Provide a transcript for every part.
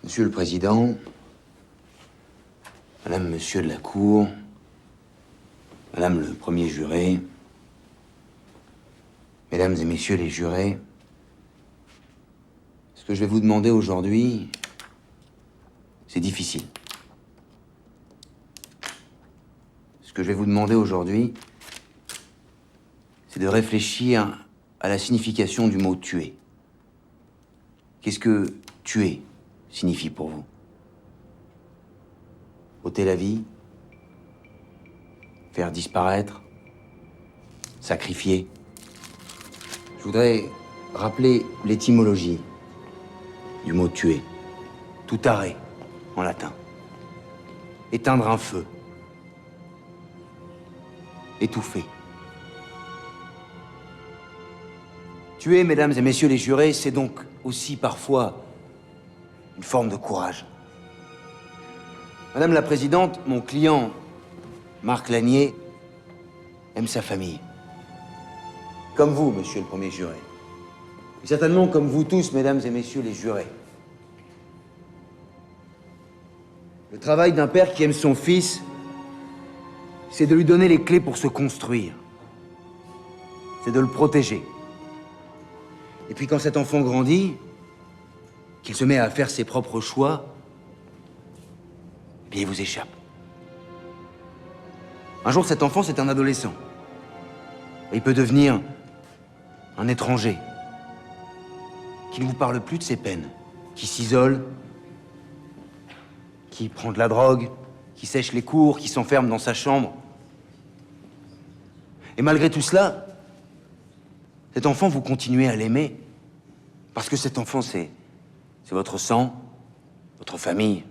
Monsieur le Président, Madame, Monsieur de la Cour, Madame le premier juré, Mesdames et Messieurs les jurés, ce que je vais vous demander aujourd'hui, c'est difficile. Ce que je vais vous demander aujourd'hui, c'est de réfléchir à la signification du mot « tuer ». Qu'est-ce que « tuer » signifie pour vous? Ôter la vie? Faire disparaître? Sacrifier? Je voudrais rappeler l'étymologie du mot « tuer ». Tout arrêt, en latin. Éteindre un feu. Étouffer. Tuer, mesdames et messieurs les jurés, c'est donc aussi parfois une forme de courage. Madame la Présidente, mon client, Marc Lanier, aime sa famille. Comme vous, monsieur le premier juré. Et certainement comme vous tous, mesdames et messieurs les jurés. Le travail d'un père qui aime son fils, c'est de lui donner les clés pour se construire. C'est de le protéger. Et puis quand cet enfant grandit, qu'il se met à faire ses propres choix, eh bien il vous échappe. Un jour, cet enfant, c'est un adolescent. Et il peut devenir un étranger, qui ne vous parle plus de ses peines, qui s'isole, qui prend de la drogue, qui sèche les cours, qui s'enferme dans sa chambre. Et malgré tout cela, cet enfant, vous continuez à l'aimer, parce que cet enfant, c'est votre sang, votre famille,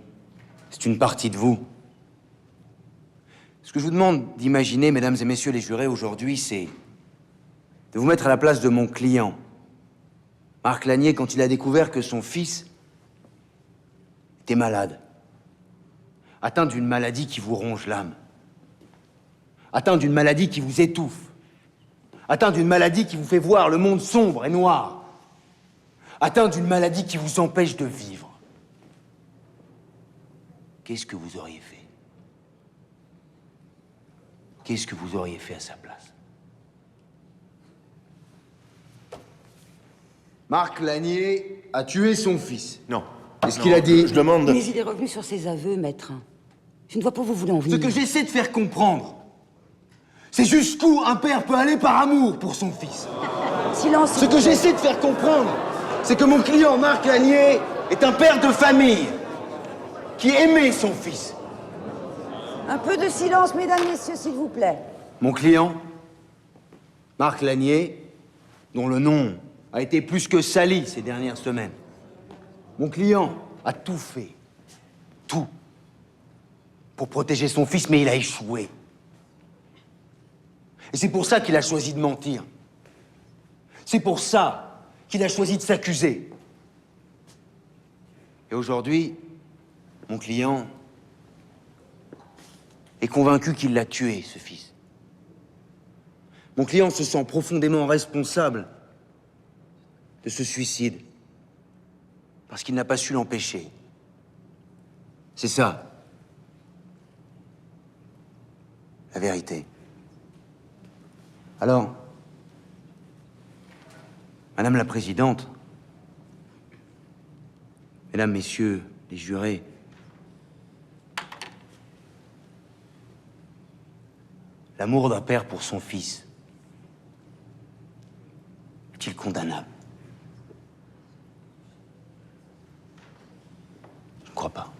c'est une partie de vous. Ce que je vous demande d'imaginer, mesdames et messieurs les jurés, aujourd'hui, c'est de vous mettre à la place de mon client, Marc Lanier, quand il a découvert que son fils était malade, atteint d'une maladie qui vous ronge l'âme, atteint d'une maladie qui vous étouffe, atteint d'une maladie qui vous fait voir le monde sombre et noir, atteint d'une maladie qui vous empêche de vivre. Qu'est-ce que vous auriez fait? Qu'est-ce que vous auriez fait à sa place? Marc Lanier a tué son fils. Non. Qu'est-ce qu'il a dit? Je demande... Mais il est revenu sur ses aveux, maître. Je ne vois pas où vous voulez en Ce venir. que j'essaie de faire comprendre, c'est jusqu'où un père peut aller par amour pour son fils. Silence. Ce que j'essaie de faire comprendre, c'est que mon client, Marc Lanier, est un père de famille qui aimait son fils. Un peu de silence, mesdames, messieurs, s'il vous plaît. Mon client, Marc Lanier, dont le nom a été plus que sali ces dernières semaines. Mon client a tout fait, tout, pour protéger son fils, mais il a échoué. Et c'est pour ça qu'il a choisi de mentir. C'est pour ça qu'il a choisi de s'accuser. Et aujourd'hui, mon client est convaincu qu'il l'a tué, ce fils. Mon client se sent profondément responsable de ce suicide parce qu'il n'a pas su l'empêcher. C'est ça, la vérité. Alors, Madame la Présidente, Mesdames, Messieurs les jurés, l'amour d'un père pour son fils est-il condamnable? Je ne crois pas.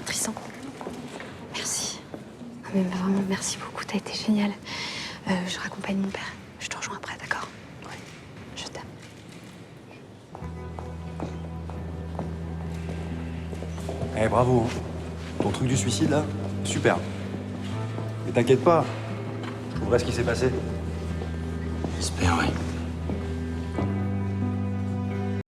Tristan, merci. Mais vraiment, merci beaucoup, t'as été génial. Je raccompagne mon père. Je te rejoins après, d'accord? Oui. Je t'aime. Eh, bravo. Hein. Ton truc du suicide, là, super. Mais t'inquiète pas, je trouverai ce qui s'est passé. J'espère, ouais.